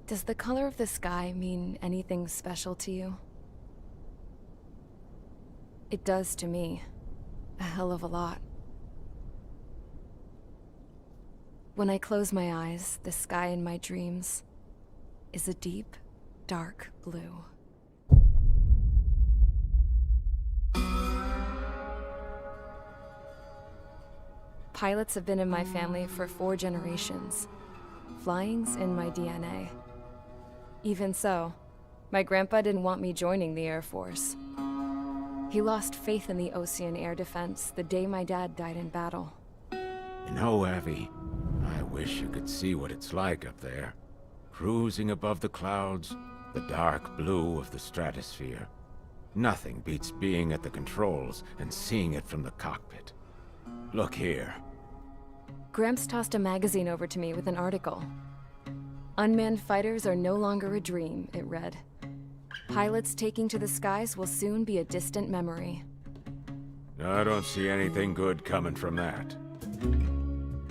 Does the color of the sky mean anything special to you? It does to me. A hell of a lot. When I close my eyes, the sky in my dreams is a deep, dark blue. Pilots have been in my family for 4 generations. Flying's in my DNA. Even so, my grandpa didn't want me joining the Air Force. He lost faith in the Ocean Air Defense the day my dad died in battle. You know, Abby, I wish you could see what it's like up there. Cruising above the clouds, the dark blue of the stratosphere. Nothing beats being at the controls and seeing it from the cockpit. Look here. Gramps tossed a magazine over to me with an article. Unmanned fighters are no longer a dream, it read. Pilots taking to the skies will soon be a distant memory. I don't see anything good coming from that.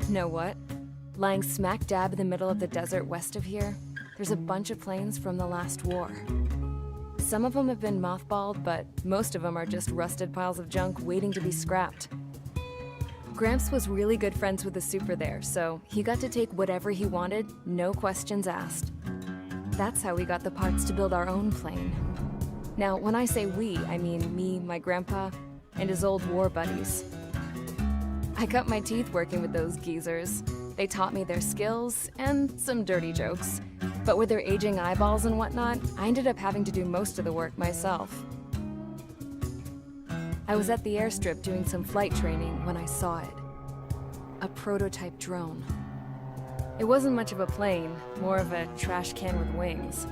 Know what? Lying smack dab in the middle of the desert west of here, there's a bunch of planes from the last war. Some of them have been mothballed, but most of them are just rusted piles of junk waiting to be scrapped. Gramps was really good friends with the super there, so he got to take whatever he wanted, no questions asked. That's how we got the parts to build our own plane. Now, when I say we, I mean me, my grandpa, and his old war buddies. I cut my teeth working with those geezers. They taught me their skills, and some dirty jokes. But with their aging eyeballs and whatnot, I ended up having to do most of the work myself. I was at the airstrip doing some flight training when I saw it. A prototype drone. It wasn't much of a plane, more of a trash can with wings.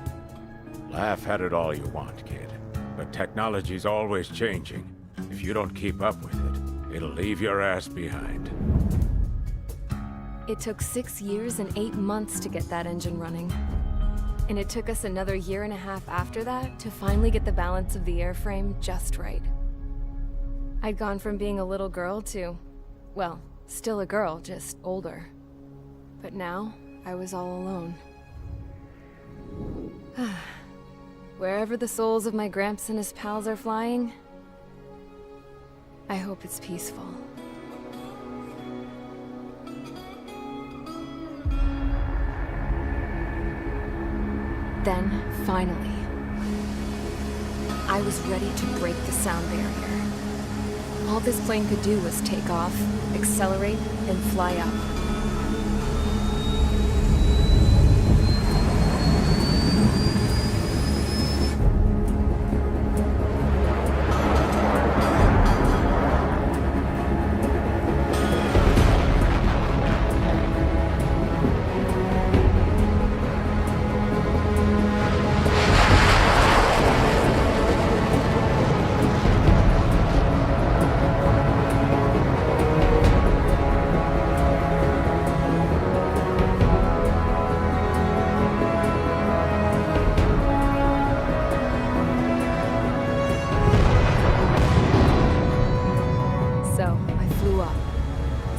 Laugh at it all you want, kid. But technology's always changing. If you don't keep up with it, it'll leave your ass behind. It took 6 years and 8 months to get that engine running. And it took us another 1.5 years after that to finally get the balance of the airframe just right. I'd gone from being a little girl to, well, still a girl, just older. But now, I was all alone. Wherever the souls of my Gramps and his pals are flying, I hope it's peaceful. Then, finally, I was ready to break the sound barrier. All this plane could do was take off, accelerate, and fly up.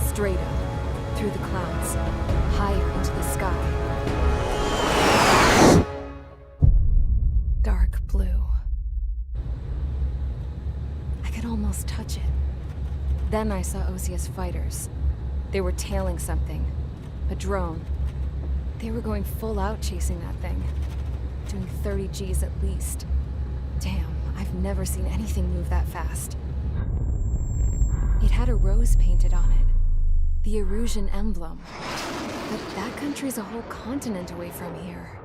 Straight up, through the clouds, higher into the sky. Dark blue. I could almost touch it. Then I saw Osia's fighters. They were tailing something. A drone. They were going full out chasing that thing. Doing 30 Gs at least. Damn, I've never seen anything move that fast. It had a rose painted on it. The Erusian emblem. But that country's a whole continent away from here.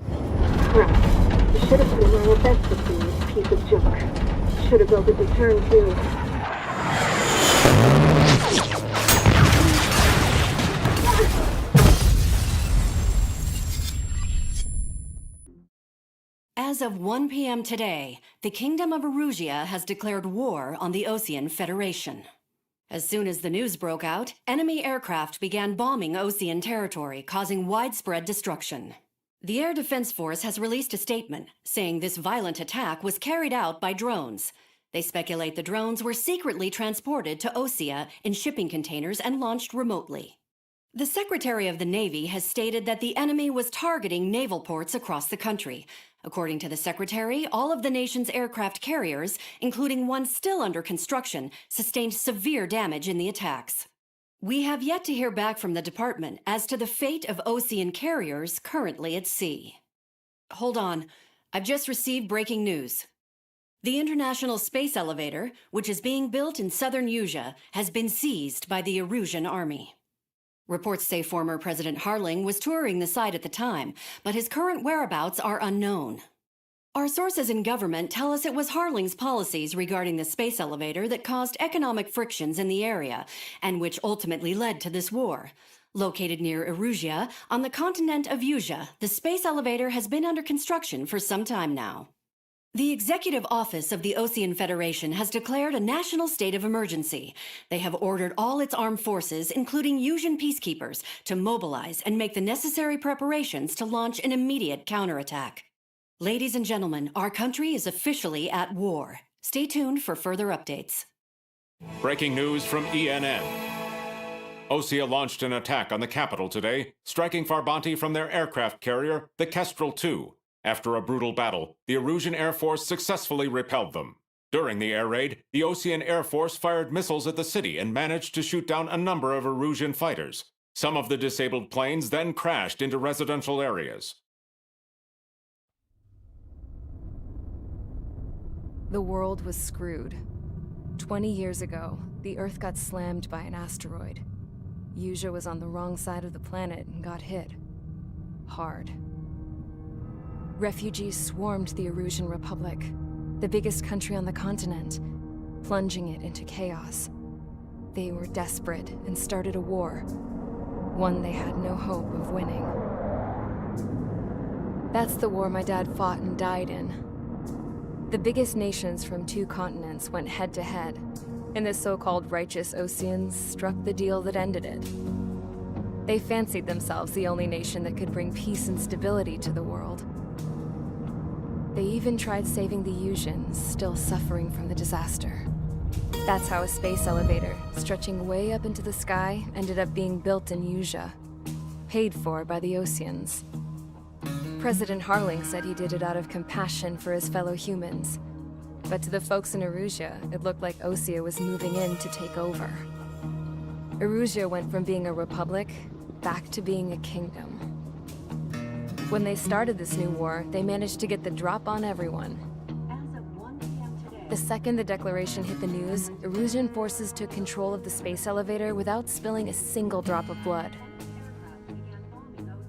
Right. You should have put in my best to see this piece of junk. Should have built a deterrent too. As of 1 p.m. today, the Kingdom of Erusia has declared war on the Ocean Federation. As soon as the news broke out, enemy aircraft began bombing Ocean territory, causing widespread destruction. The Air Defense Force has released a statement saying this violent attack was carried out by drones. They speculate the drones were secretly transported to Osea in shipping containers and launched remotely. The Secretary of the Navy has stated that the enemy was targeting naval ports across the country. According to the Secretary, all of the nation's aircraft carriers, including one still under construction, sustained severe damage in the attacks. We have yet to hear back from the department as to the fate of ocean carriers currently at sea. Hold on, I've just received breaking news. The International Space Elevator, which is being built in southern Usea, has been seized by the Erusian army. Reports say former President Harling was touring the site at the time, but his current whereabouts are unknown. Our sources in government tell us it was Harling's policies regarding the space elevator that caused economic frictions in the area, and which ultimately led to this war. Located near Erusia, on the continent of Usea, the space elevator has been under construction for some time now. The Executive Office of the Ocean Federation has declared a national state of emergency. They have ordered all its armed forces, including Usian peacekeepers, to mobilize and make the necessary preparations to launch an immediate counterattack. Ladies and gentlemen, our country is officially at war. Stay tuned for further updates. Breaking news from ENN. Osea launched an attack on the capital today, striking Farbanti from their aircraft carrier, the Kestrel II. After a brutal battle, the Erusian Air Force successfully repelled them. During the air raid, the Ocean Air Force fired missiles at the city and managed to shoot down a number of Erusian fighters. Some of the disabled planes then crashed into residential areas. The world was screwed. 20 years ago, the Earth got slammed by an asteroid. Usea was on the wrong side of the planet and got hit. Hard. Refugees swarmed the Erusian Republic, the biggest country on the continent, plunging it into chaos. They were desperate and started a war, one they had no hope of winning. That's the war my dad fought and died in. The biggest nations from 2 continents went head-to-head, and the so-called righteous Oceans struck the deal that ended it. They fancied themselves the only nation that could bring peace and stability to the world. They even tried saving the Usians, still suffering from the disaster. That's how a space elevator, stretching way up into the sky, ended up being built in Usea, paid for by the Oceans. President Harling said he did it out of compassion for his fellow humans. But to the folks in Erusia, it looked like Osea was moving in to take over. Erusia went from being a republic back to being a kingdom. When they started this new war, they managed to get the drop on everyone. The second the declaration hit the news, Erusian forces took control of the space elevator without spilling a single drop of blood.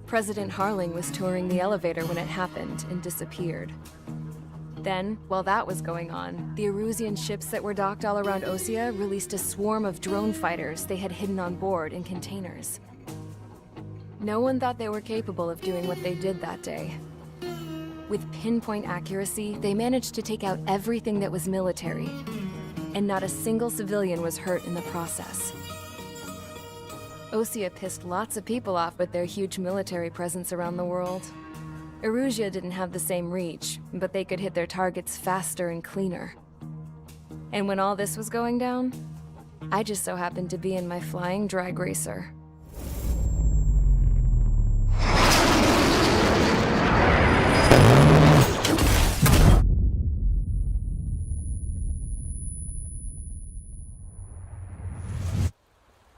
President Harling was touring the elevator when it happened and disappeared. Then, while that was going on, the Erusian ships that were docked all around Osea released a swarm of drone fighters they had hidden on board in containers. No one thought they were capable of doing what they did that day. With pinpoint accuracy, they managed to take out everything that was military, and not a single civilian was hurt in the process. Osea pissed lots of people off with their huge military presence around the world. Erusia didn't have the same reach, but they could hit their targets faster and cleaner. And when all this was going down, I just so happened to be in my flying drag racer.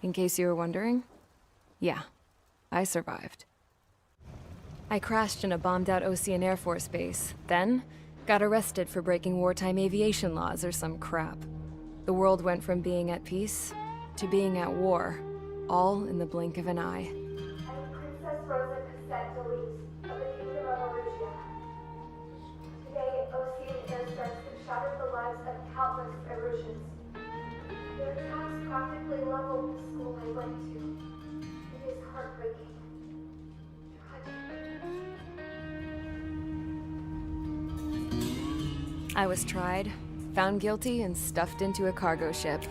In case you were wondering, yeah, I survived. I crashed in a bombed-out Ocean Air Force base, then got arrested for breaking wartime aviation laws or some crap. The world went from being at peace to being at war, all in the blink of an eye. Princess Rosa Cassette Delete of the Kingdom of Erusia. Today, Ocean airstrikes have shattered the lives of countless Erusians. Their attacks practically leveled the school I went to. It is heartbreaking. I was tried, found guilty, and stuffed into a cargo ship.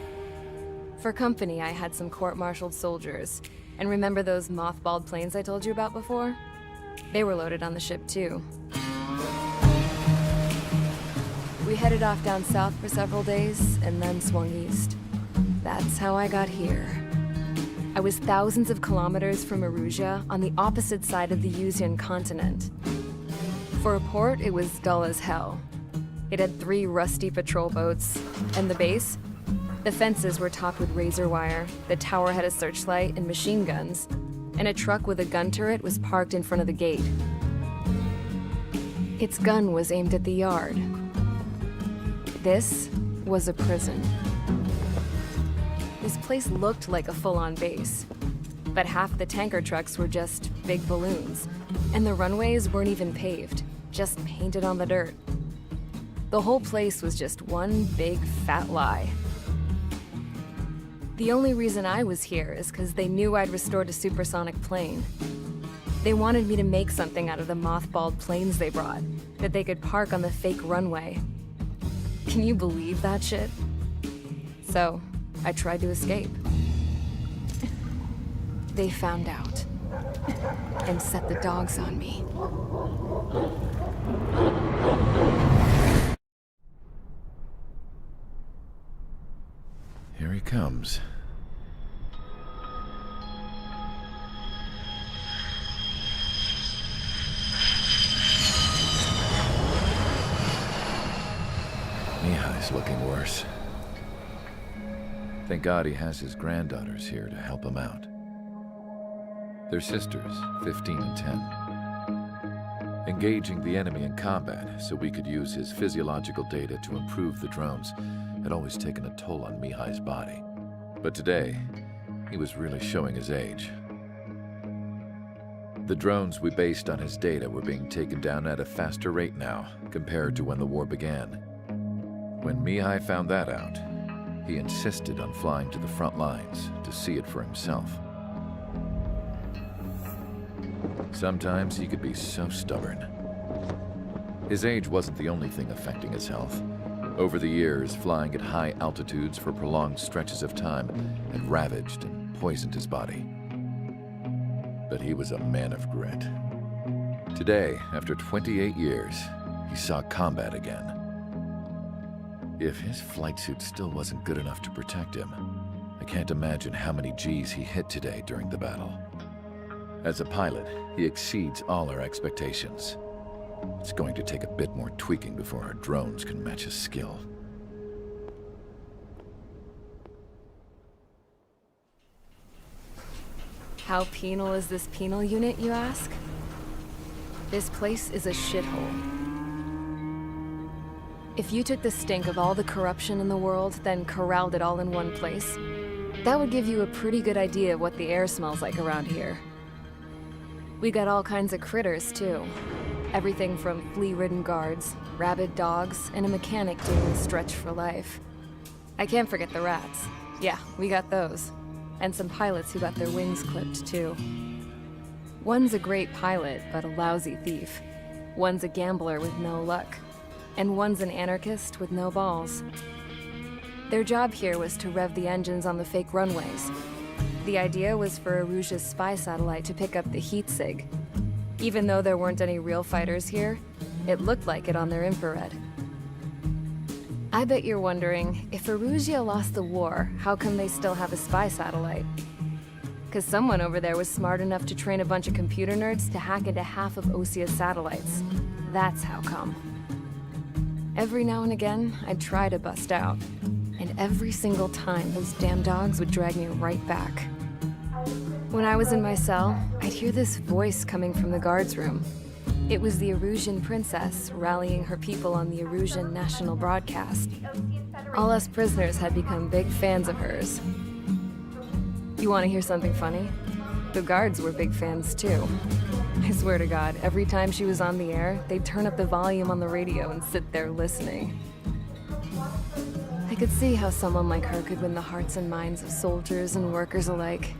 For company, I had some court-martialed soldiers. And remember those mothballed planes I told you about before? They were loaded on the ship, too. We headed off down south for several days, and then swung east. That's how I got here. I was thousands of kilometers from Arusha on the opposite side of the Yuzian continent. For a port, it was dull as hell. It had 3 rusty patrol boats, and the base? The fences were topped with razor wire, the tower had a searchlight and machine guns, and a truck with a gun turret was parked in front of the gate. Its gun was aimed at the yard. This was a prison. This place looked like a full-on base, but half the tanker trucks were just big balloons, and the runways weren't even paved, just painted on the dirt. The whole place was just one big fat lie. The only reason I was here is because they knew I'd restored a supersonic plane. They wanted me to make something out of the mothballed planes they brought, that they could park on the fake runway. Can you believe that shit? So, I tried to escape. They found out, and set the dogs on me. Here he comes. Mihai's looking worse. Thank God he has his granddaughters here to help him out. They're sisters, 15 and 10. Engaging the enemy in combat so we could use his physiological data to improve the drones had always taken a toll on Mihai's body. But today, he was really showing his age. The drones we based on his data were being taken down at a faster rate now compared to when the war began. When Mihai found that out, he insisted on flying to the front lines to see it for himself. Sometimes he could be so stubborn. His age wasn't the only thing affecting his health. Over the years, flying at high altitudes for prolonged stretches of time had ravaged and poisoned his body. But he was a man of grit. Today, after 28 years, he saw combat again. If his flight suit still wasn't good enough to protect him, I can't imagine how many G's he hit today during the battle. As a pilot, he exceeds all our expectations. It's going to take a bit more tweaking before our drones can match his skill. How penal is this penal unit, you ask? This place is a shithole. If you took the stink of all the corruption in the world, then corralled it all in one place, that would give you a pretty good idea of what the air smells like around here. We got all kinds of critters, too. Everything from flea-ridden guards, rabid dogs, and a mechanic doing a stretch for life. I can't forget the rats. Yeah, we got those. And some pilots who got their wings clipped, too. One's a great pilot, but a lousy thief. One's a gambler with no luck. And one's an anarchist with no balls. Their job here was to rev the engines on the fake runways. The idea was for Arusha's spy satellite to pick up the heat sig. Even though there weren't any real fighters here, it looked like it on their infrared. I bet you're wondering, if Arusha lost the war, how come they still have a spy satellite? Because someone over there was smart enough to train a bunch of computer nerds to hack into half of Osia's satellites. That's how come. Every now and again, I'd try to bust out. And every single time, those damn dogs would drag me right back. When I was in my cell, I'd hear this voice coming from the guards room. It was the Arusian princess rallying her people on the Arusian national broadcast. All us prisoners had become big fans of hers. You want to hear something funny? The guards were big fans too. I swear to God, every time she was on the air, they'd turn up the volume on the radio and sit there listening. I could see how someone like her could win the hearts and minds of soldiers and workers alike.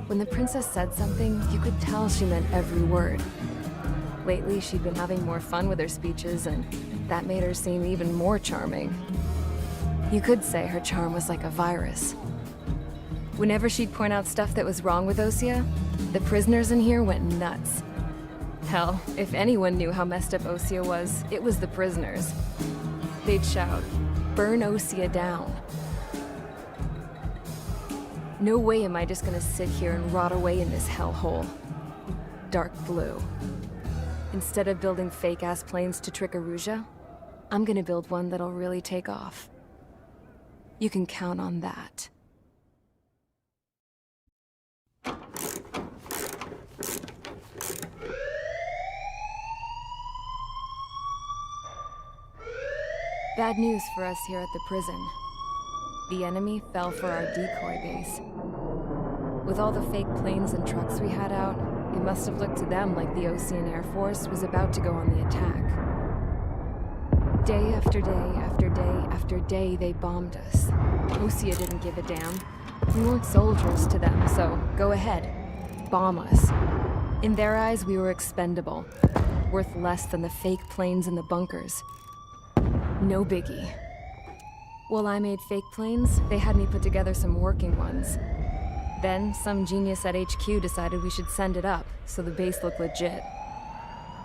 When the princess said something, you could tell she meant every word. Lately, she'd been having more fun with her speeches, and that made her seem even more charming. You could say her charm was like a virus. Whenever she'd point out stuff that was wrong with Osia, the prisoners in here went nuts. Hell, if anyone knew how messed up Osia was, it was the prisoners. They'd shout, "Burn Osia down." No way am I just gonna sit here and rot away in this hellhole. Dark blue. Instead of building fake-ass planes to trick Arusia, I'm gonna build one that'll really take off. You can count on that. Bad news for us here at the prison. The enemy fell for our decoy base. With all the fake planes and trucks we had out, it must have looked to them like the Ocean Air Force was about to go on the attack. Day after day after day after day, they bombed us. Osea didn't give a damn. We weren't soldiers to them, so go ahead. Bomb us. In their eyes, we were expendable. Worth less than the fake planes in the bunkers. No biggie. While I made fake planes, they had me put together some working ones. Then, some genius at HQ decided we should send it up, so the base looked legit.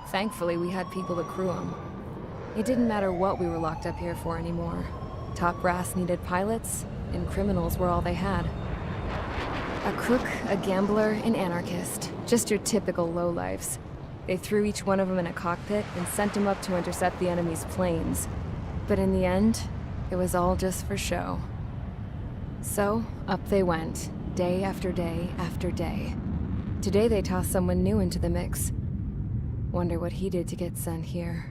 Thankfully, we had people to crew them. It didn't matter what we were locked up here for anymore. Top brass needed pilots, and criminals were all they had. A crook, a gambler, an anarchist. Just your typical lowlifes. They threw each one of them in a cockpit and sent them up to intercept the enemy's planes. But in the end, it was all just for show. So, up they went, day after day after day. Today they tossed someone new into the mix. Wonder what he did to get sent here.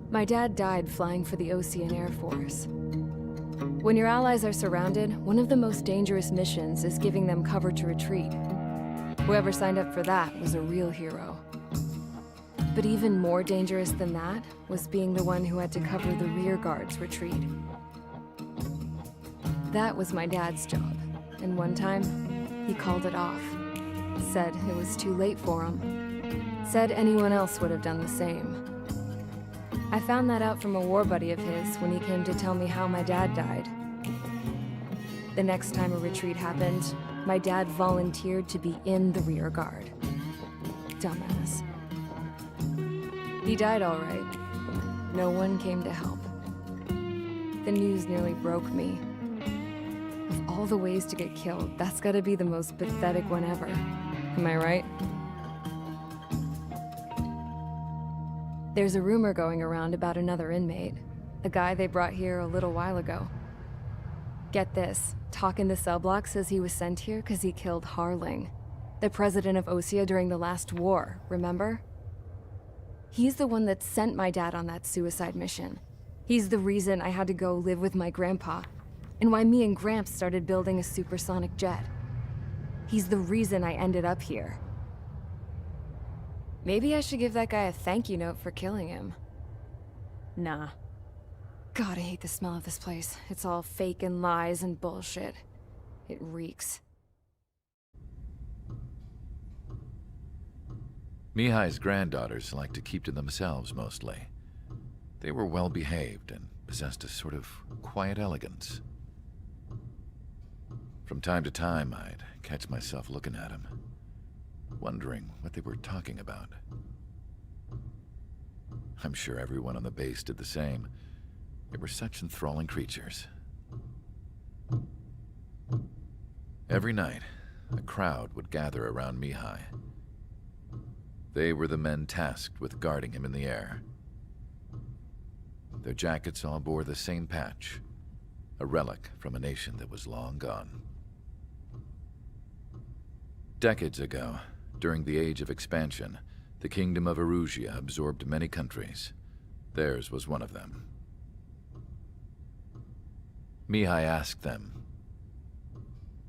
My dad died flying for the Ocean Air Force. When your allies are surrounded, one of the most dangerous missions is giving them cover to retreat. Whoever signed up for that was a real hero. But even more dangerous than that was being the one who had to cover the rear guard's retreat. That was my dad's job, and one time, he called it off. Said it was too late for him. Said anyone else would have done the same. I found that out from a war buddy of his when he came to tell me how my dad died. The next time a retreat happened, my dad volunteered to be in the rear guard. Dumbass. He died all right. No one came to help. The news nearly broke me. Of all the ways to get killed, that's gotta be the most pathetic one ever. Am I right? There's a rumor going around about another inmate. A guy they brought here a little while ago. Get this, talk in the cell block says he was sent here because he killed Harling, the president of Osea during the last war, remember? He's the one that sent my dad on that suicide mission. He's the reason I had to go live with my grandpa, and why me and Gramps started building a supersonic jet. He's the reason I ended up here. Maybe I should give that guy a thank you note for killing him. Nah. God, I hate the smell of this place. It's all fake and lies and bullshit. It reeks. Mihai's granddaughters liked to keep to themselves mostly. They were well behaved and possessed a sort of quiet elegance. From time to time, I'd catch myself looking at them, wondering what they were talking about. I'm sure everyone on the base did the same. They were such enthralling creatures. Every night, a crowd would gather around Mihai. They were the men tasked with guarding him in the air. Their jackets all bore the same patch, a relic from a nation that was long gone. Decades ago, during the Age of Expansion, the Kingdom of Arusia absorbed many countries. Theirs was one of them. Mihai asked them,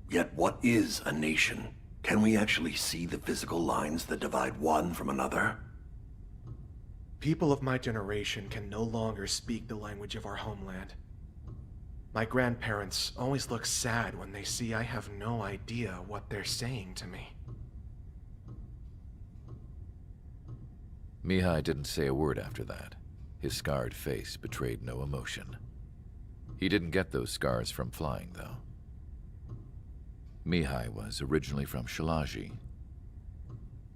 "Yet what is a nation? Can we actually see the physical lines that divide one from another?" People of my generation can no longer speak the language of our homeland. My grandparents always look sad when they see I have no idea what they're saying to me. Mihai didn't say a word after that. His scarred face betrayed no emotion. He didn't get those scars from flying, though. Mihai was originally from Shalaji.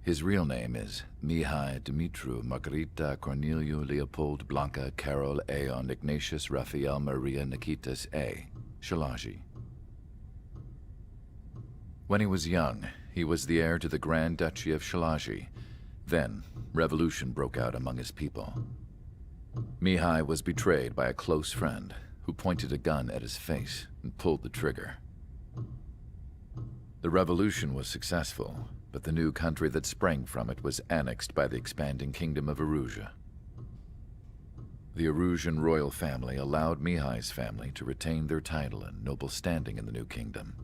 His real name is Mihai Dumitru Margarita Corneliu Leopold Blanca Carol Aeon Ignatius Raphael Maria Nikitas A. Shalaji. When he was young, he was the heir to the Grand Duchy of Shalaji. Then, revolution broke out among his people. Mihai was betrayed by a close friend who pointed a gun at his face and pulled the trigger. The revolution was successful, but the new country that sprang from it was annexed by the expanding kingdom of Erusia. The Erusian royal family allowed Mihai's family to retain their title and noble standing in the new kingdom.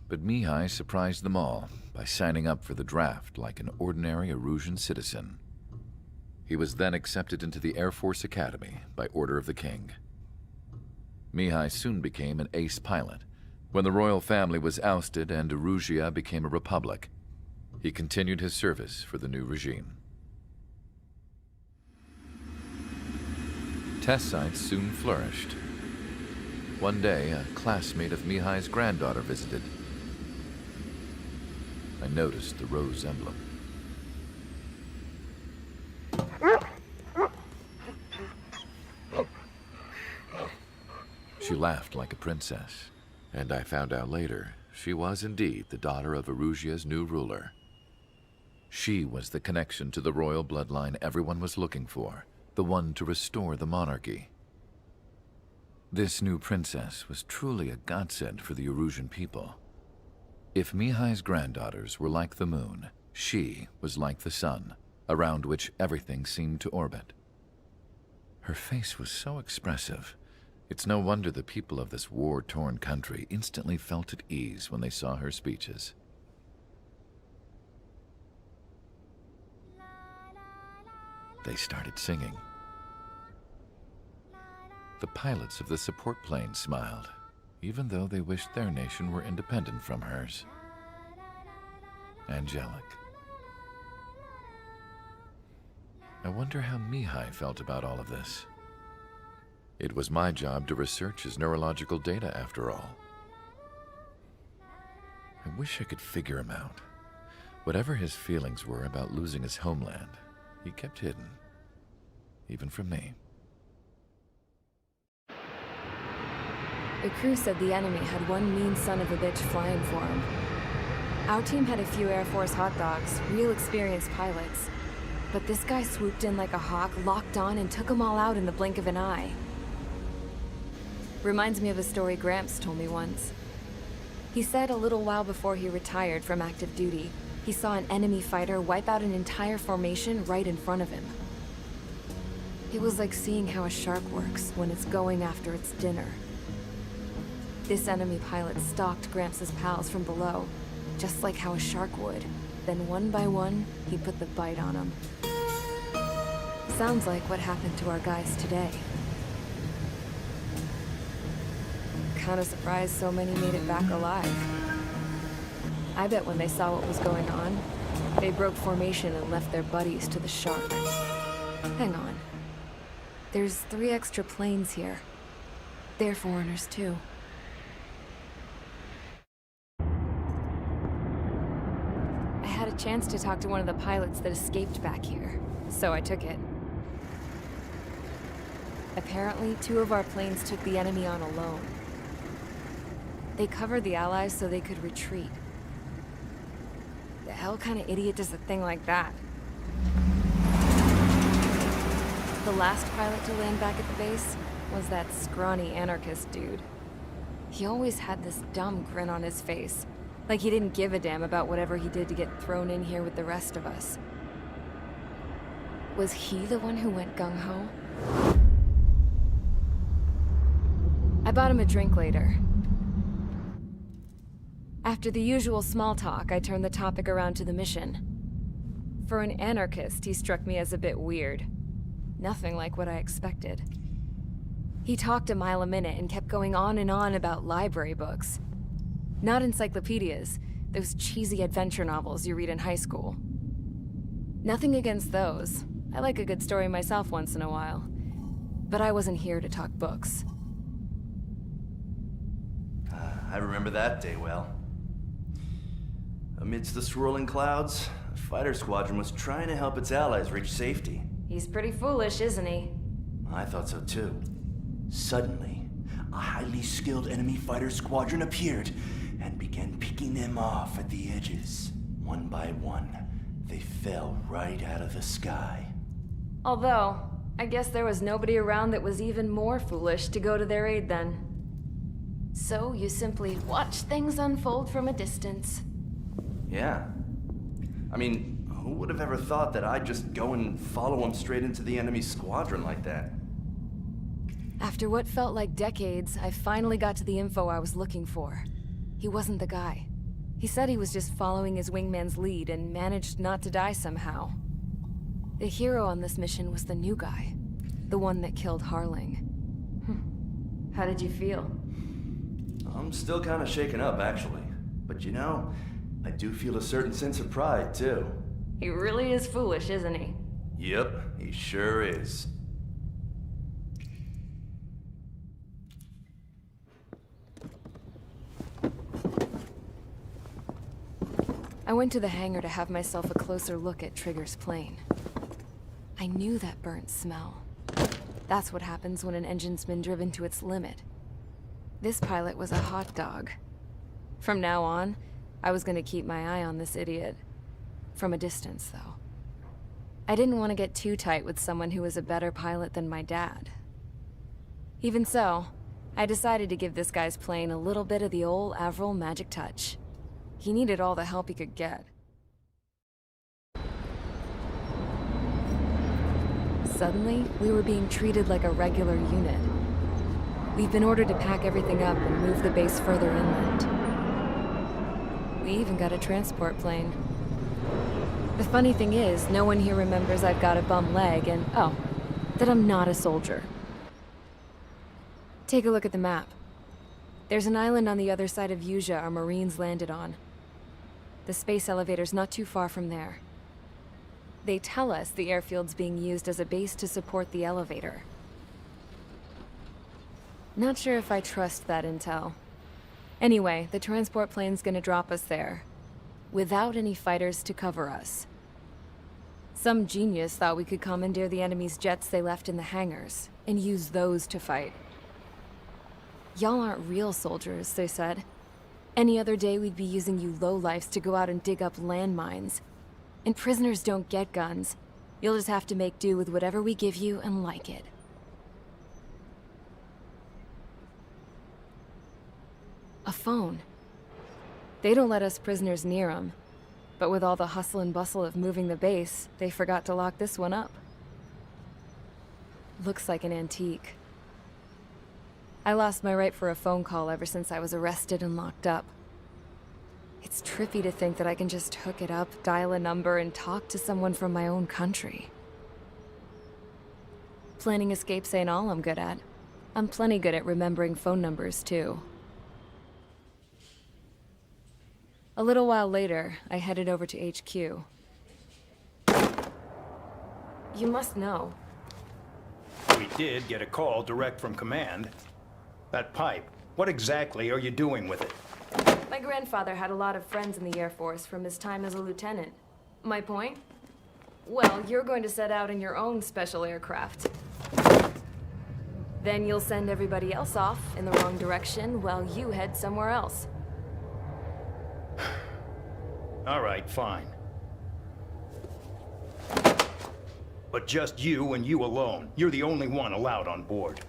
But Mihai surprised them all by signing up for the draft like an ordinary Erusian citizen. He was then accepted into the Air Force Academy by order of the king. Mihai soon became an ace pilot. When the royal family was ousted and Erusia became a republic, he continued his service for the new regime. Test sites soon flourished. One day, a classmate of Mihai's granddaughter visited. I noticed the rose emblem. She laughed like a princess, and I found out later she was indeed the daughter of Erusia's new ruler. She was the connection to the royal bloodline everyone was looking for, the one to restore the monarchy. This new princess was truly a godsend for the Erusian people. If Mihai's granddaughters were like the moon, she was like the sun, around which everything seemed to orbit. Her face was so expressive. It's no wonder the people of this war-torn country instantly felt at ease when they saw her speeches. They started singing. The pilots of the support plane smiled, even though they wished their nation were independent from hers. Angelic. I wonder how Mihai felt about all of this. It was my job to research his neurological data, after all. I wish I could figure him out. Whatever his feelings were about losing his homeland, he kept hidden, even from me. The crew said the enemy had one mean son of a bitch flying for him. Our team had a few Air Force hot dogs, real experienced pilots. But this guy swooped in like a hawk, locked on, and took them all out in the blink of an eye. Reminds me of a story Gramps told me once. He said a little while before he retired from active duty, he saw an enemy fighter wipe out an entire formation right in front of him. It was like seeing how a shark works when it's going after its dinner. This enemy pilot stalked Gramps' pals from below, just like how a shark would. Then one by one, he put the bite on them. Sounds like what happened to our guys today. Kinda surprised so many made it back alive. I bet when they saw what was going on, they broke formation and left their buddies to the shark. Hang on. There's 3 extra planes here. They're foreigners too. I had a chance to talk to one of the pilots that escaped back here, so I took it. Apparently, 2 of our planes took the enemy on alone. They covered the Allies so they could retreat. The hell kind of idiot does a thing like that? The last pilot to land back at the base was that scrawny anarchist dude. He always had this dumb grin on his face, like he didn't give a damn about whatever he did to get thrown in here with the rest of us. Was he the one who went gung-ho? I bought him a drink later. After the usual small talk, I turned the topic around to the mission. For an anarchist, he struck me as a bit weird. Nothing like what I expected. He talked a mile a minute and kept going on and on about library books. Not encyclopedias, those cheesy adventure novels you read in high school. Nothing against those. I like a good story myself once in a while. But I wasn't here to talk books. I remember that day well. Amidst the swirling clouds, a fighter squadron was trying to help its allies reach safety. He's pretty foolish, isn't he? I thought so too. Suddenly, a highly skilled enemy fighter squadron appeared and began picking them off at the edges. One by one, they fell right out of the sky. Although, I guess there was nobody around that was even more foolish to go to their aid then. So you simply watch things unfold from a distance. Yeah. I mean, who would have ever thought that I'd just go and follow him straight into the enemy squadron like that? After what felt like decades, I finally got to the info I was looking for. He wasn't the guy. He said he was just following his wingman's lead and managed not to die somehow. The hero on this mission was the new guy. The one that killed Harling. How did you feel? I'm still kind of shaken up, actually. But you know, I do feel a certain sense of pride, too. He really is foolish, isn't he? Yep, he sure is. I went to the hangar to have myself a closer look at Trigger's plane. I knew that burnt smell. That's what happens when an engine's been driven to its limit. This pilot was a hot dog. From now on, I was gonna keep my eye on this idiot. From a distance, though. I didn't want to get too tight with someone who was a better pilot than my dad. Even so, I decided to give this guy's plane a little bit of the old Avril magic touch. He needed all the help he could get. Suddenly, we were being treated like a regular unit. We've been ordered to pack everything up and move the base further inland. We even got a transport plane. The funny thing is, no one here remembers I've got a bum leg and, oh, that I'm not a soldier. Take a look at the map. There's an island on the other side of Yuja our Marines landed on. The space elevator's not too far from there. They tell us the airfield's being used as a base to support the elevator. Not sure if I trust that intel. Anyway, the transport plane's gonna drop us there, without any fighters to cover us. Some genius thought we could commandeer the enemy's jets they left in the hangars, and use those to fight. Y'all aren't real soldiers, they said. Any other day we'd be using you lowlifes to go out and dig up landmines. And prisoners don't get guns. You'll just have to make do with whatever we give you and like it. A phone. They don't let us prisoners near them. But with all the hustle and bustle of moving the base, they forgot to lock this one up. Looks like an antique. I lost my right for a phone call ever since I was arrested and locked up. It's trippy to think that I can just hook it up, dial a number, and talk to someone from my own country. Planning escapes ain't all I'm good at. I'm plenty good at remembering phone numbers, too. A little while later, I headed over to HQ. You must know. We did get a call direct from command. That pipe, what exactly are you doing with it? My grandfather had a lot of friends in the Air Force from his time as a lieutenant. My point? Well, you're going to set out in your own special aircraft. Then you'll send everybody else off in the wrong direction while you head somewhere else. All right, fine. But just you and you alone. You're the only one allowed on board.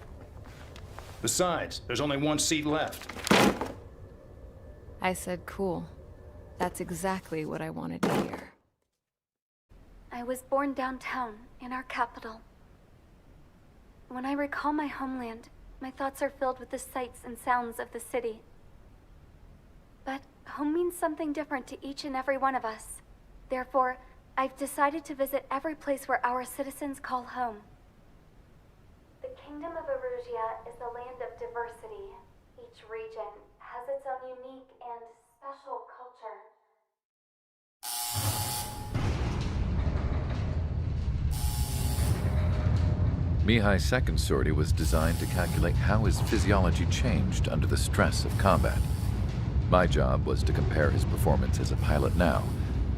Besides, there's only one seat left. I said cool. That's exactly what I wanted to hear. I was born downtown, in our capital. When I recall my homeland, my thoughts are filled with the sights and sounds of the city. But home means something different to each and every one of us. Therefore, I've decided to visit every place where our citizens call home. The Kingdom of Erusia is a land of diversity. Each region has its own unique and special culture. Mihai's second sortie was designed to calculate how his physiology changed under the stress of combat. My job was to compare his performance as a pilot now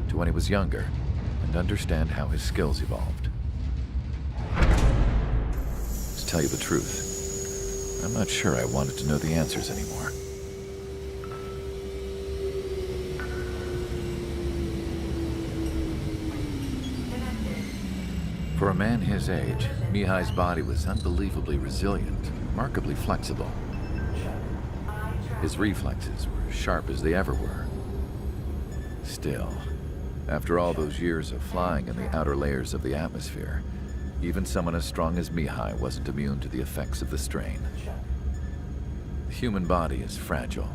to when he was younger and understand how his skills evolved. To tell you the truth, I'm not sure I wanted to know the answers anymore. For a man his age, Mihai's body was unbelievably resilient, remarkably flexible. His reflexes were sharp as they ever were. Still, after all those years of flying in the outer layers of the atmosphere, even someone as strong as Mihai wasn't immune to the effects of the strain. The human body is fragile.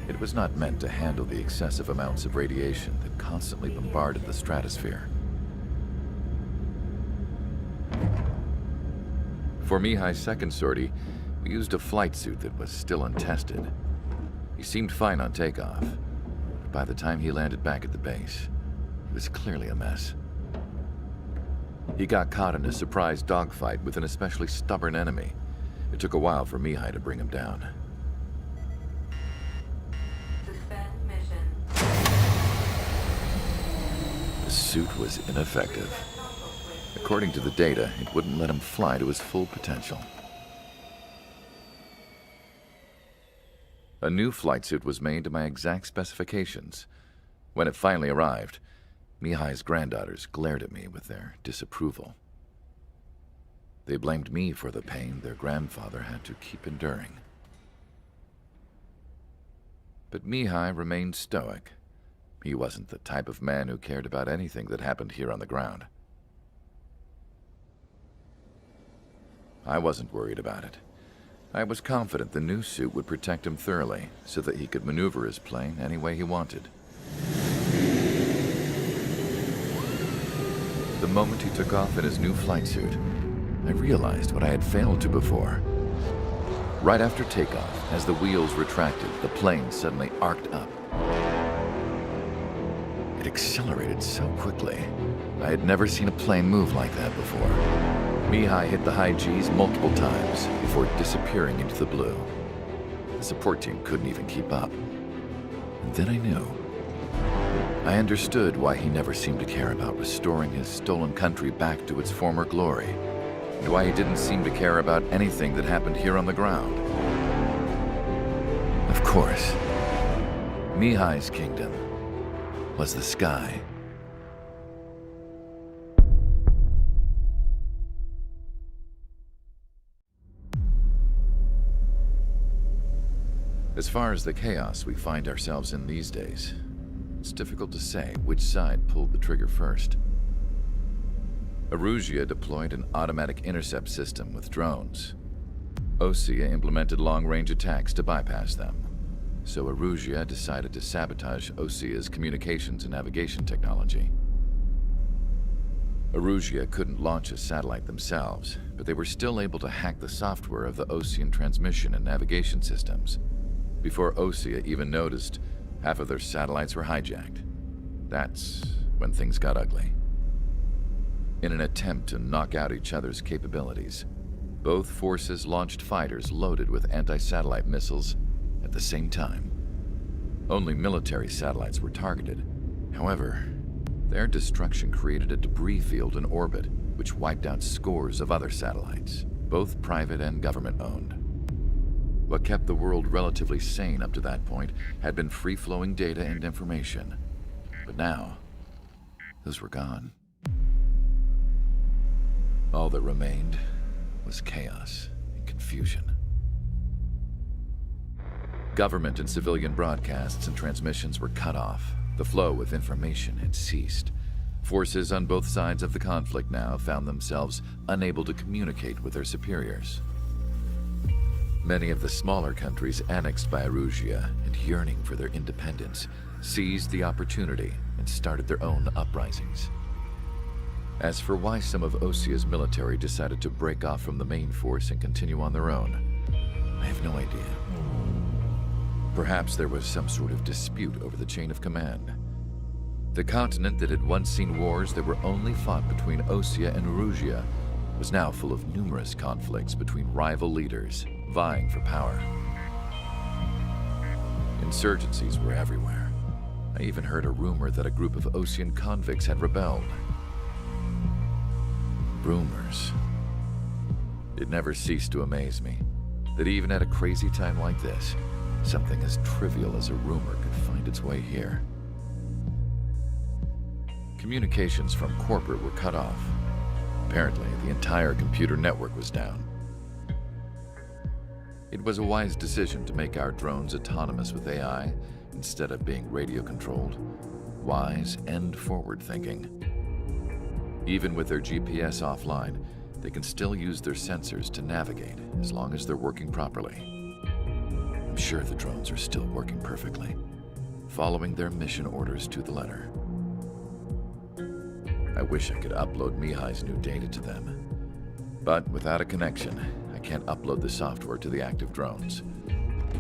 It was not meant to handle the excessive amounts of radiation that constantly bombarded the stratosphere. For Mihai's second sortie, we used a flight suit that was still untested. He seemed fine on takeoff, but by the time he landed back at the base, he was clearly a mess. He got caught in a surprise dogfight with an especially stubborn enemy. It took a while for Mihai to bring him down. Suspend mission. The suit was ineffective. According to the data, it wouldn't let him fly to his full potential. A new flight suit was made to my exact specifications. When it finally arrived, Mihai's granddaughters glared at me with their disapproval. They blamed me for the pain their grandfather had to keep enduring. But Mihai remained stoic. He wasn't the type of man who cared about anything that happened here on the ground. I wasn't worried about it. I was confident the new suit would protect him thoroughly so that he could maneuver his plane any way he wanted. The moment he took off in his new flight suit, I realized what I had failed to before. Right after takeoff, as the wheels retracted, the plane suddenly arced up. It accelerated so quickly. I had never seen a plane move like that before. Mihai hit the high G's multiple times before disappearing into the blue. The support team couldn't even keep up. And then I knew. I understood why he never seemed to care about restoring his stolen country back to its former glory, and why he didn't seem to care about anything that happened here on the ground. Of course, Mihai's kingdom was the sky. As far as the chaos we find ourselves in these days, it's difficult to say which side pulled the trigger first. Arusia deployed an automatic intercept system with drones. Osea implemented long-range attacks to bypass them. So Arusia decided to sabotage Osea's communications and navigation technology. Arusia couldn't launch a satellite themselves, but they were still able to hack the software of the Osean transmission and navigation systems. Before Osea even noticed, half of their satellites were hijacked. That's when things got ugly. In an attempt to knock out each other's capabilities, both forces launched fighters loaded with anti-satellite missiles at the same time. Only military satellites were targeted. However, their destruction created a debris field in orbit, which wiped out scores of other satellites, both private and government-owned. What kept the world relatively sane up to that point had been free-flowing data and information. But now, those were gone. All that remained was chaos and confusion. Government and civilian broadcasts and transmissions were cut off. The flow of information had ceased. Forces on both sides of the conflict now found themselves unable to communicate with their superiors. Many of the smaller countries annexed by Arusia and yearning for their independence seized the opportunity and started their own uprisings. As for why some of Osea's military decided to break off from the main force and continue on their own, I have no idea. Perhaps there was some sort of dispute over the chain of command. The continent that had once seen wars that were only fought between Osea and Arusia was now full of numerous conflicts between rival leaders vying for power. Insurgencies were everywhere. I even heard a rumor that a group of Osean convicts had rebelled. Rumors. It never ceased to amaze me. that even at a crazy time like this, something as trivial as a rumor could find its way here. Communications from corporate were cut off. Apparently, the entire computer network was down. It was a wise decision to make our drones autonomous with AI instead of being radio-controlled. Wise and forward-thinking. Even with their GPS offline, they can still use their sensors to navigate as long as they're working properly. I'm sure the drones are still working perfectly, following their mission orders to the letter. I wish I could upload Mihai's new data to them. But without a connection, I can't upload the software to the active drones.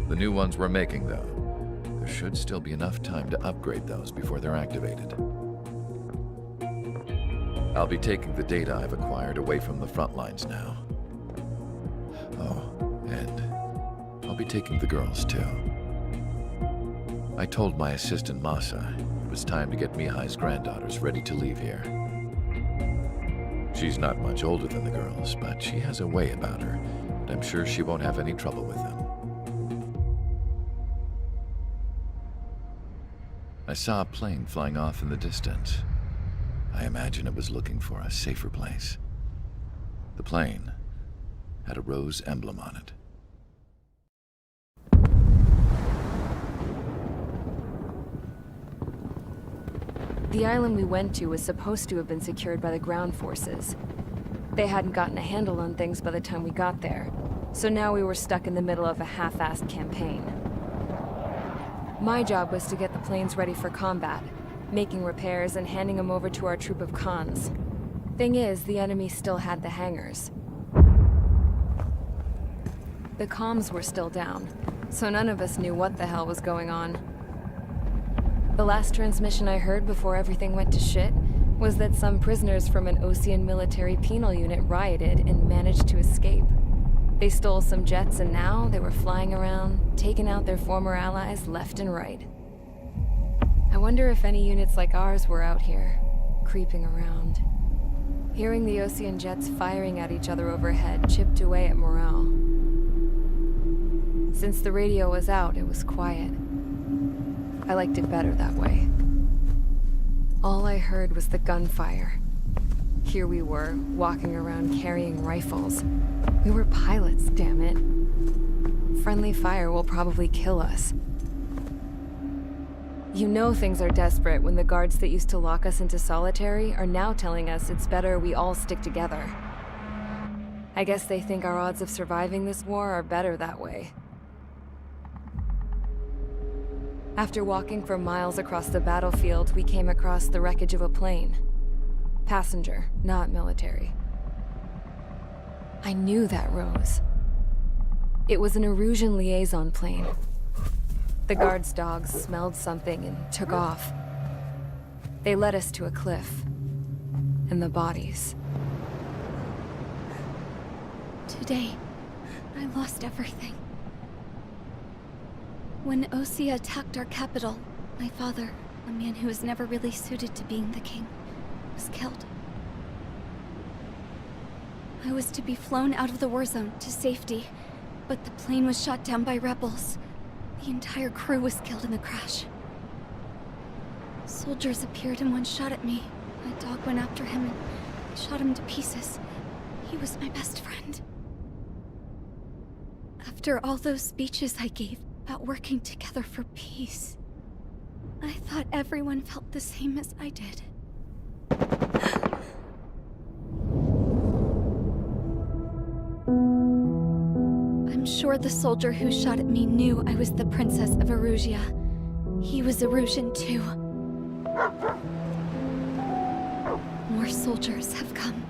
The new ones we're making, though, there should still be enough time to upgrade those before they're activated. I'll be taking the data I've acquired away from the front lines now. Oh, and I'll be taking the girls, too. I told my assistant Masa it was time to get Mihai's granddaughters ready to leave here. She's not much older than the girls, but she has a way about her, and I'm sure she won't have any trouble with them. I saw a plane flying off in the distance. I imagine it was looking for a safer place. The plane had a rose emblem on it. The island we went to was supposed to have been secured by the ground forces. They hadn't gotten a handle on things by the time we got there, so now we were stuck in the middle of a half-assed campaign. My job was to get the planes ready for combat, making repairs and handing them over to our troop of cons. Thing is, the enemy still had the hangars. The comms were still down, so none of us knew what the hell was going on. The last transmission I heard before everything went to shit was that some prisoners from an Osean military penal unit rioted and managed to escape. They stole some jets and now they were flying around, taking out their former allies left and right. I wonder if any units like ours were out here, creeping around. Hearing the Osean jets firing at each other overhead chipped away at morale. Since the radio was out, it was quiet. I liked it better that way. All I heard was the gunfire. Here we were, walking around carrying rifles. We were pilots, damn it. Friendly fire will probably kill us. You know things are desperate when the guards that used to lock us into solitary are now telling us it's better we all stick together. I guess they think our odds of surviving this war are better that way. After walking for miles across the battlefield, we came across the wreckage of a plane. Passenger, not military. I knew that rose. It was an Erusian liaison plane. The guard's dogs smelled something and took off. They led us to a cliff. And the bodies. Today, I lost everything. When Osea attacked our capital, my father, a man who was never really suited to being the king, was killed. I was to be flown out of the war zone to safety, but the plane was shot down by rebels. The entire crew was killed in the crash. Soldiers appeared and one shot at me. My dog went after him and shot him to pieces. He was my best friend. After all those speeches I gave about working together for peace, I thought everyone felt the same as I did. I'm sure the soldier who shot at me knew I was the Princess of Erusia. He was Erusian too. More soldiers have come.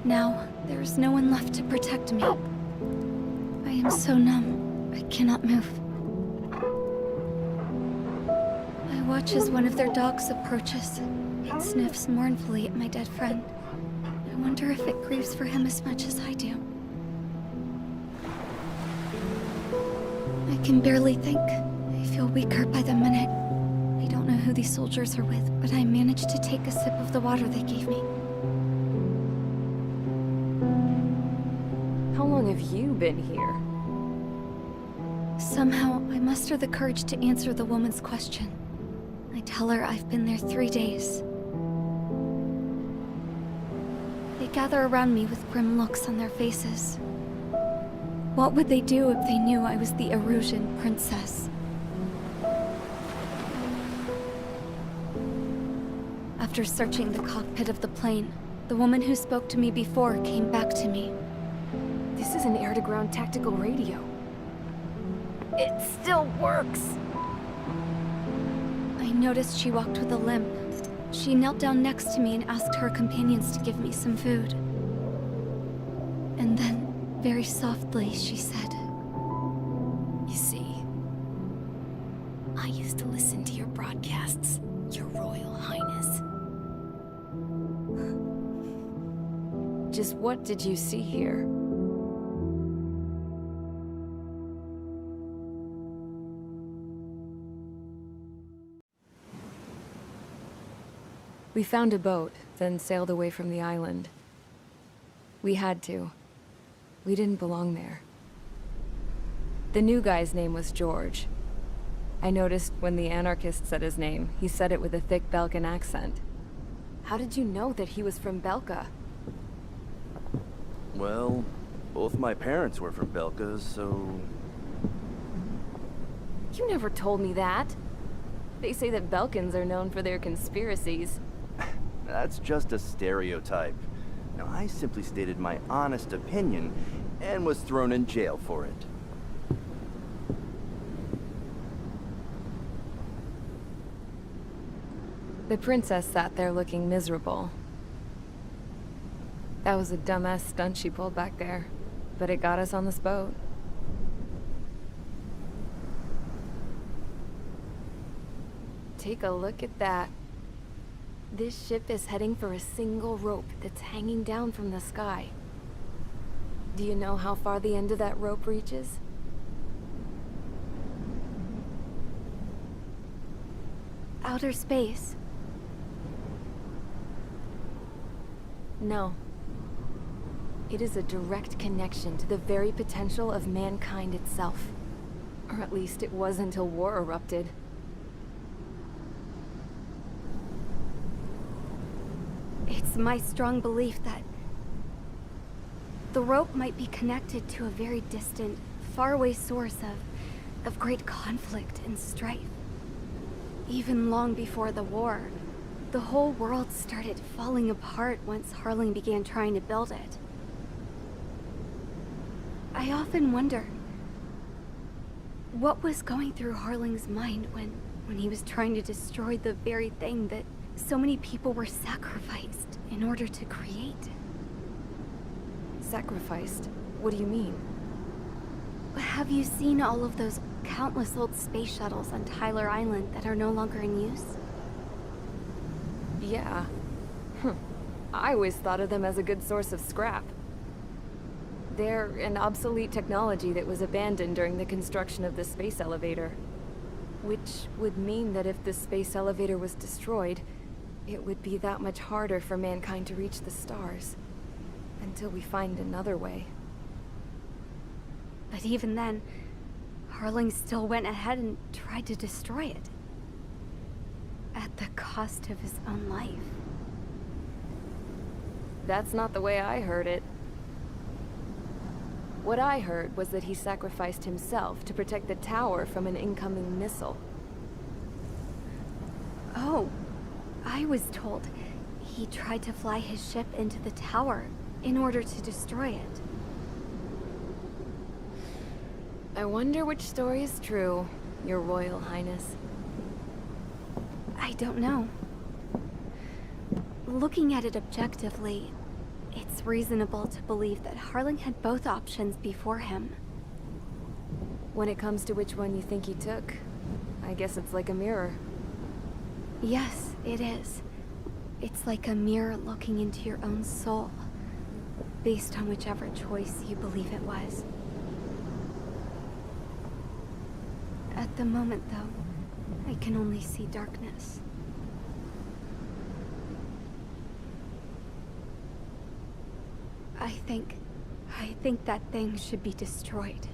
Now, there is no one left to protect me. I am so numb, I cannot move. I watch as one of their dogs approaches. It sniffs mournfully at my dead friend. I wonder if it grieves for him as much as I do. I can barely think. I feel weaker by the minute. I don't know who these soldiers are with, but I managed to take a sip of the water they gave me. How long have you been here? Somehow, I muster the courage to answer the woman's question. I tell her I've been there 3 days. They gather around me with grim looks on their faces. What would they do if they knew I was the Erusian princess? After searching the cockpit of the plane, the woman who spoke to me before came back to me. This is an air-to-ground tactical radio. It still works! I noticed she walked with a limp. She knelt down next to me and asked her companions to give me some food. And then, very softly, she said, You see, I used to listen to your broadcasts, Your Royal Highness. Just what did you see here? We found a boat, then sailed away from the island. We had to. We didn't belong there. The new guy's name was George. I noticed when the anarchist said his name, he said it with a thick Belkan accent. How did you know that he was from Belka? Well, both my parents were from Belka, so... You never told me that. They say that Belkans are known for their conspiracies. That's just a stereotype. Now, I simply stated my honest opinion and was thrown in jail for it. The princess sat there looking miserable. That was a dumbass stunt she pulled back there, but it got us on this boat. Take a look at that. This ship is heading for a single rope that's hanging down from the sky. Do you know how far the end of that rope reaches? outer space. No. It is a direct connection to the very potential of mankind itself. Or at least it was until war erupted. It's my strong belief that the rope might be connected to a very distant, faraway source of great conflict and strife. Even long before the war, the whole world started falling apart once Harling began trying to build it. I often wonder what was going through Harling's mind when he was trying to destroy the very thing that so many people were sacrificed in order to create. Sacrificed? What do you mean? Have you seen all of those countless old space shuttles on Tyler Island that are no longer in use? Yeah. I always thought of them as a good source of scrap. They're an obsolete technology that was abandoned during the construction of the space elevator. Which would mean that if the space elevator was destroyed, it would be that much harder for mankind to reach the stars. Until we find another way. But even then, Harling still went ahead and tried to destroy it. At the cost of his own life. That's not the way I heard it. What I heard was that he sacrificed himself to protect the tower from an incoming missile. Oh, I was told he tried to fly his ship into the tower in order to destroy it. I wonder which story is true, Your Royal Highness. I don't know. Looking at it objectively, it's reasonable to believe that Harling had both options before him. When it comes to which one you think he took, I guess it's like a mirror. Yes, it is. It's like a mirror looking into your own soul, based on whichever choice you believe it was. At the moment, though, I can only see darkness. I think that thing should be destroyed.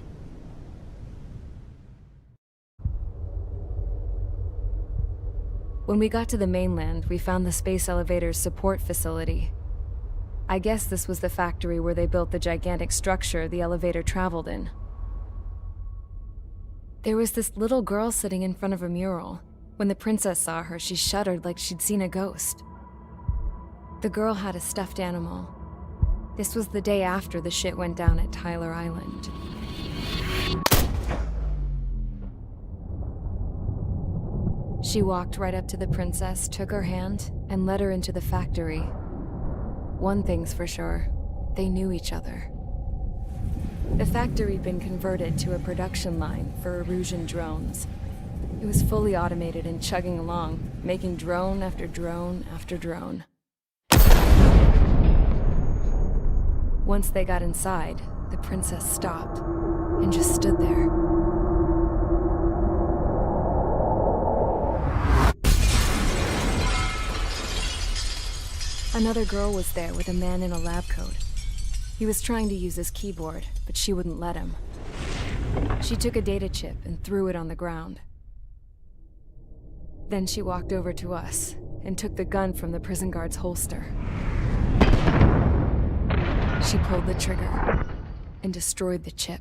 When we got to the mainland, we found the space elevator's support facility. I guess this was the factory where they built the gigantic structure the elevator traveled in. There was this little girl sitting in front of a mural. When the princess saw her, she shuddered like she'd seen a ghost. The girl had a stuffed animal. This was the day after the shit went down at Tyler Island. She walked right up to the princess, took her hand, and led her into the factory. One thing's for sure, they knew each other. The factory'd been converted to a production line for Erusian drones. It was fully automated and chugging along, making drone after drone after drone. Once they got inside, the princess stopped and just stood there. Another girl was there with a man in a lab coat. He was trying to use his keyboard, but she wouldn't let him. She took a data chip and threw it on the ground. Then she walked over to us and took the gun from the prison guard's holster. She pulled the trigger and destroyed the chip.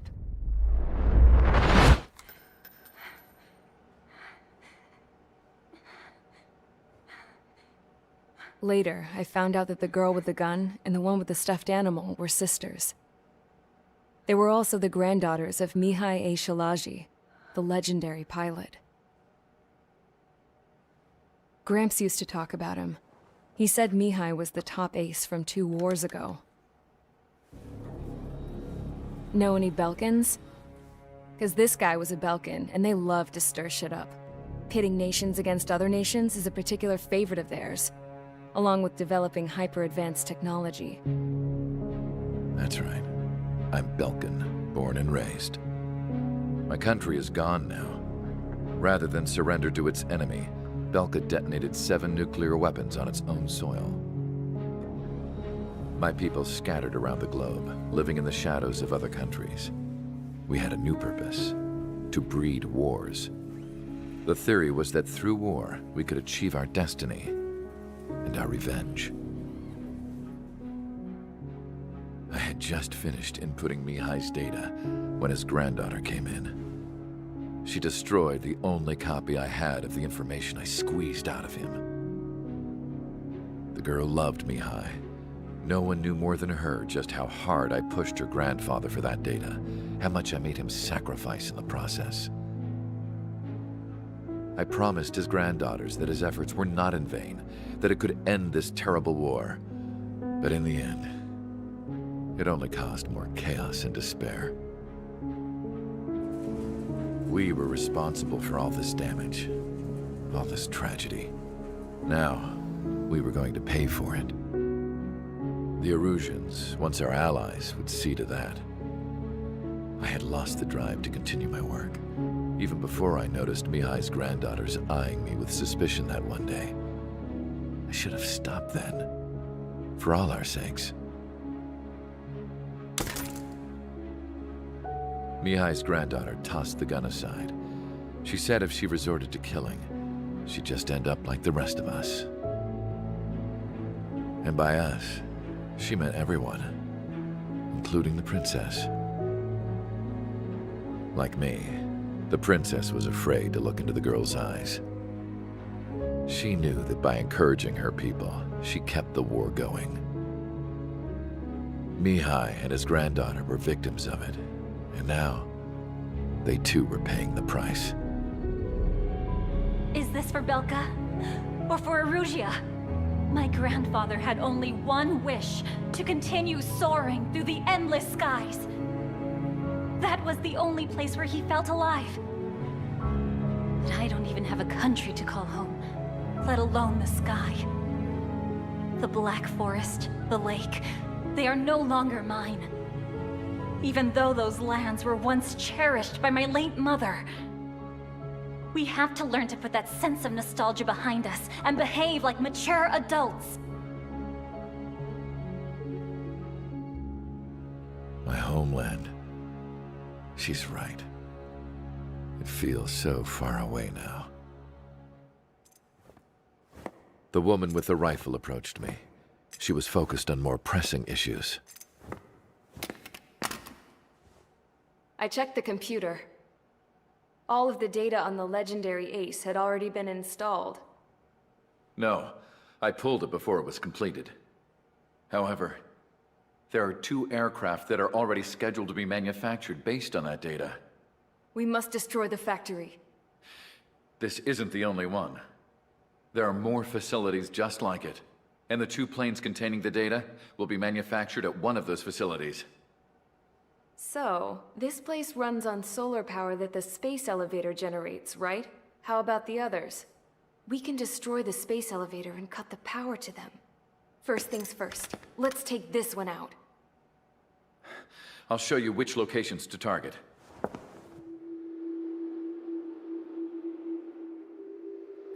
Later, I found out that the girl with the gun and the one with the stuffed animal were sisters. They were also the granddaughters of Mihai A. Shalaji, the legendary pilot. Gramps used to talk about him. He said Mihai was the top ace from 2 wars ago. Know any Belkans? Because this guy was a Belkan, and they love to stir shit up. Pitting nations against other nations is a particular favorite of theirs, along with developing hyper-advanced technology. That's right. I'm Belkan, born and raised. My country is gone now. Rather than surrender to its enemy, Belka detonated 7 nuclear weapons on its own soil. My people scattered around the globe, living in the shadows of other countries. We had a new purpose: to breed wars. The theory was that through war, we could achieve our destiny and our revenge. I had just finished inputting Mihai's data when his granddaughter came in. She destroyed the only copy I had of the information I squeezed out of him. The girl loved Mihai. No one knew more than her just how hard I pushed her grandfather for that data, how much I made him sacrifice in the process. I promised his granddaughters that his efforts were not in vain, that it could end this terrible war. But in the end, it only caused more chaos and despair. We were responsible for all this damage, all this tragedy. Now, we were going to pay for it. The Erusians, once our allies, would see to that. I had lost the drive to continue my work, even before I noticed Mihai's granddaughters eyeing me with suspicion that one day. I should have stopped then, for all our sakes. Mihai's granddaughter tossed the gun aside. She said if she resorted to killing, she'd just end up like the rest of us. And by us, she meant everyone, including the princess. Like me, the princess was afraid to look into the girl's eyes. She knew that by encouraging her people, she kept the war going. Mihai and his granddaughter were victims of it, and now, they too were paying the price. Is this for Belka? Or for Erusia? My grandfather had only one wish: to continue soaring through the endless skies. That was the only place where he felt alive. But I don't even have a country to call home, let alone the sky. The Black Forest, the lake, they are no longer mine. Even though those lands were once cherished by my late mother. We have to learn to put that sense of nostalgia behind us and behave like mature adults. My homeland. She's right. It feels so far away now. The woman with the rifle approached me. She was focused on more pressing issues. I checked the computer. All of the data on the legendary Ace had already been installed. No, I pulled it before it was completed. However, there are 2 aircraft that are already scheduled to be manufactured based on that data. We must destroy the factory. This isn't the only one. There are more facilities just like it, and the 2 planes containing the data will be manufactured at one of those facilities. So, this place runs on solar power that the space elevator generates, right? How about the others? We can destroy the space elevator and cut the power to them. First things first, let's take this one out. I'll show you which locations to target.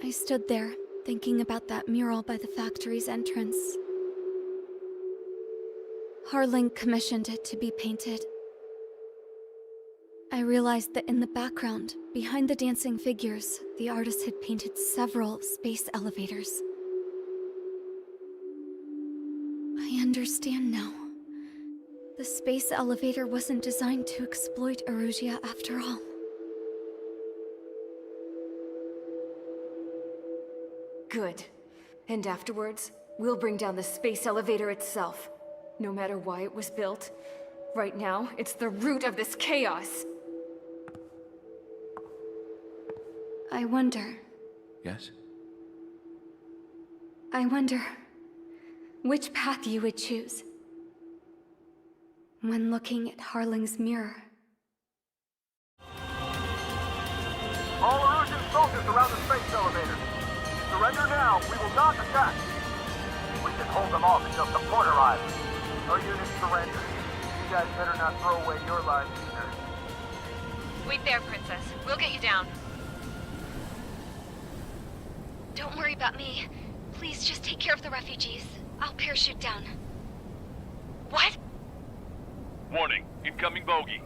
I stood there, thinking about that mural by the factory's entrance. Harling commissioned it to be painted. I realized that in the background, behind the dancing figures, the artist had painted several space elevators. I understand now. The space elevator wasn't designed to exploit Erusia after all. Good. And afterwards, we'll bring down the space elevator itself. No matter why it was built, right now, it's the root of this chaos. I wonder. Yes? I wonder which path you would choose when looking at Harling's mirror. All Erusian soldiers around the space elevator. Surrender now. We will not attack. We can hold them off until support arrives. Our units surrender. You guys better not throw away your lives either. Wait there, Princess. We'll get you down. Don't worry about me. Please just take care of the refugees. I'll parachute down. What? Warning. Incoming bogey.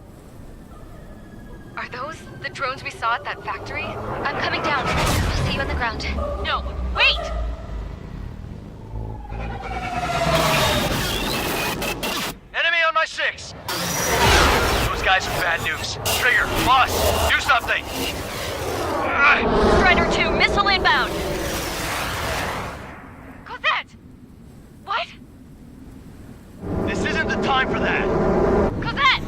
Are those the drones we saw at that factory? I'm coming down. I'll see you on the ground. No, wait! Enemy on my 6! Those guys are bad news. Trigger, boss, do something! Strider 2, missile inbound! Cosette! What? This isn't the time for that! Cosette!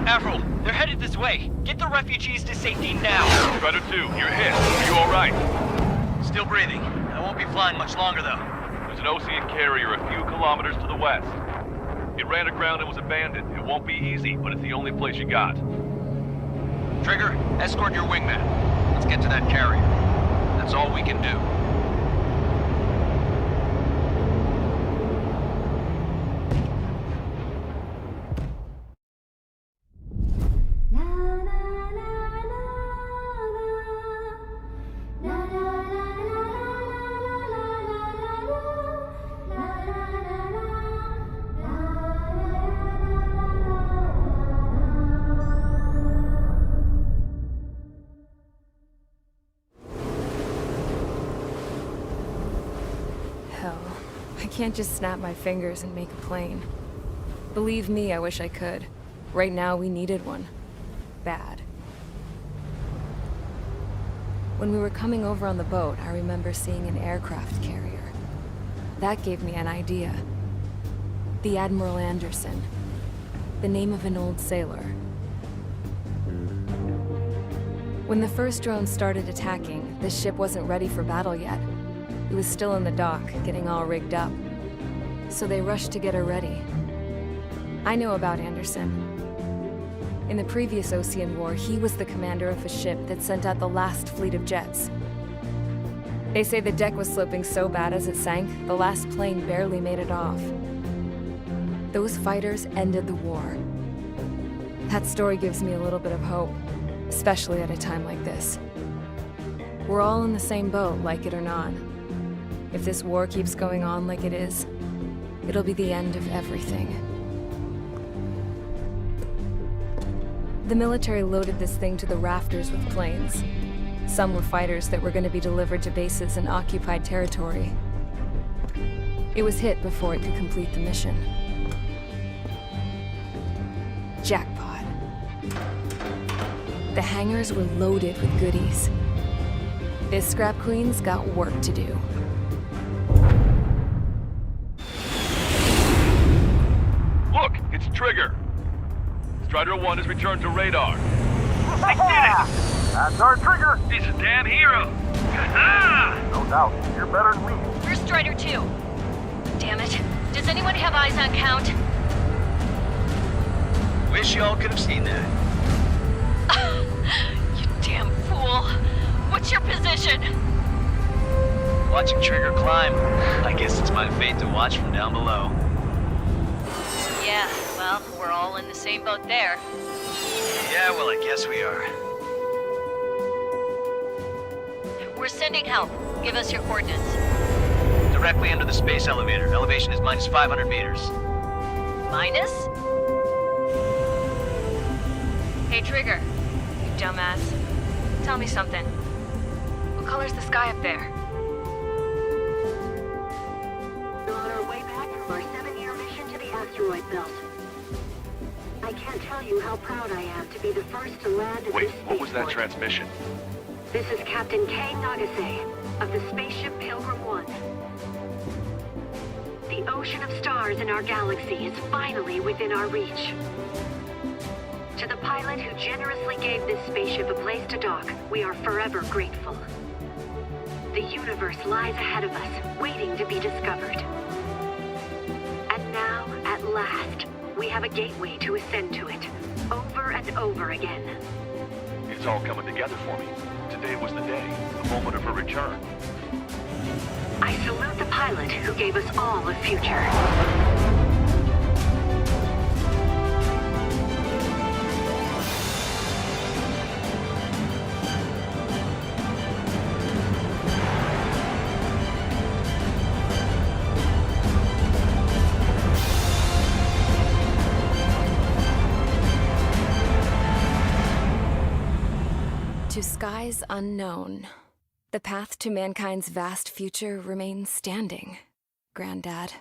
Avril, they're headed this way. Get the refugees to safety now. Strider 2, you're hit. Are you alright? Still breathing. I won't be flying much longer, though. There's an Ocean carrier a few kilometers to the west. It ran aground and was abandoned. It won't be easy, but it's the only place you got. Trigger, escort your wingman. Let's get to that carrier. That's all we can do. I can't just snap my fingers and make a plane. Believe me, I wish I could. Right now, we needed one. Bad. When we were coming over on the boat, I remember seeing an aircraft carrier. That gave me an idea. The Admiral Anderson. The name of an old sailor. When the first drone started attacking, the ship wasn't ready for battle yet. It was still in the dock, getting all rigged up. So they rushed to get her ready. I know about Anderson. In the previous Ocean War, he was the commander of a ship that sent out the last fleet of jets. They say the deck was sloping so bad as it sank, the last plane barely made it off. Those fighters ended the war. That story gives me a little bit of hope, especially at a time like this. We're all in the same boat, like it or not. If this war keeps going on like it is, it'll be the end of everything. The military loaded this thing to the rafters with planes. Some were fighters that were going to be delivered to bases in occupied territory. It was hit before it could complete the mission. Jackpot. The hangars were loaded with goodies. This scrap queen's got work to do. Look, it's Trigger. Strider 1 has returned to radar. I did it! That's our Trigger! He's a damn hero! No doubt. You're better than me. Where's Strider 2? Damn it. Does anyone have eyes on Count? Wish y'all could have seen that. You damn fool. What's your position? Watching Trigger climb. I guess it's my fate to watch from down below. Yeah, well, we're all in the same boat there. Yeah, well, I guess we are. We're sending help. Give us your coordinates. Directly under the space elevator. Elevation is minus 500 meters. Minus? Hey, Trigger. You dumbass. Tell me something. What color's the sky up there? We're on our way back from our 7-year mission to the asteroid belt. I can't tell you how proud I am to be the first to land at Wait, this what was that spaceport. transmission? This is Captain Kay Nagase of the spaceship Pilgrim 1. The ocean of stars in our galaxy is finally within our reach. To the pilot who generously gave this spaceship a place to dock, we are forever grateful. The universe lies ahead of us, waiting to be discovered. And now, at last, we have a gateway to ascend to it, over and over again. It's all coming together for me. Today was the day, the moment of her return. I salute the pilot who gave us all a future. To skies unknown, the path to mankind's vast future remains standing, Granddad.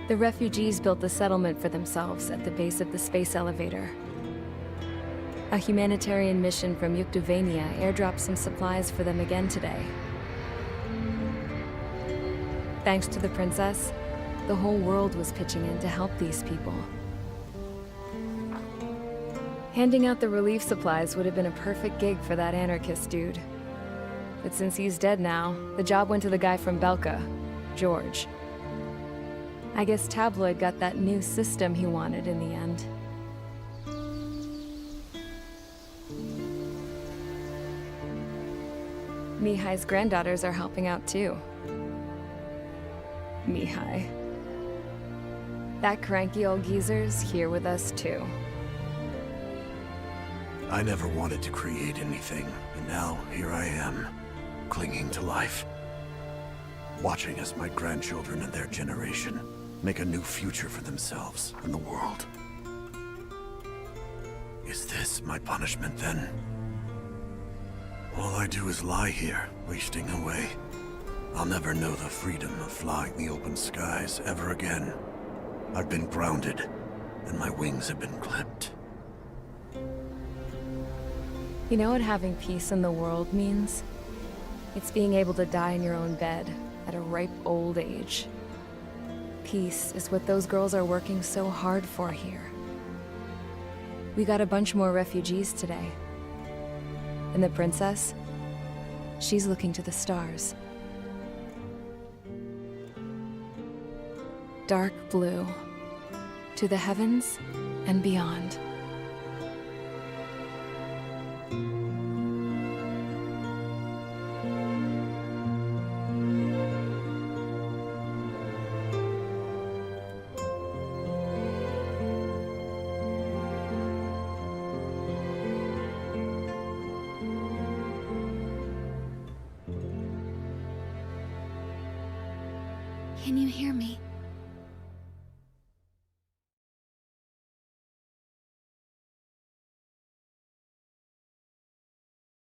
The refugees built a settlement for themselves at the base of the space elevator. A humanitarian mission from Yuktovania airdropped some supplies for them again today. Thanks to the princess, the whole world was pitching in to help these people. Handing out the relief supplies would have been a perfect gig for that anarchist dude. But since he's dead now, the job went to the guy from Belka, George. I guess Tabloid got that new system he wanted in the end. Mihai's granddaughters are helping out too. Mihai. That cranky old geezer's here with us too. I never wanted to create anything, and now here I am, clinging to life. Watching as my grandchildren and their generation make a new future for themselves and the world. Is this my punishment then? All I do is lie here, wasting away. I'll never know the freedom of flying the open skies ever again. I've been grounded, and my wings have been clipped. You know what having peace in the world means? It's being able to die in your own bed at a ripe old age. Peace is what those girls are working so hard for here. We got a bunch more refugees today. And the princess? She's looking to the stars. Dark blue, to the heavens and beyond. Can you hear me?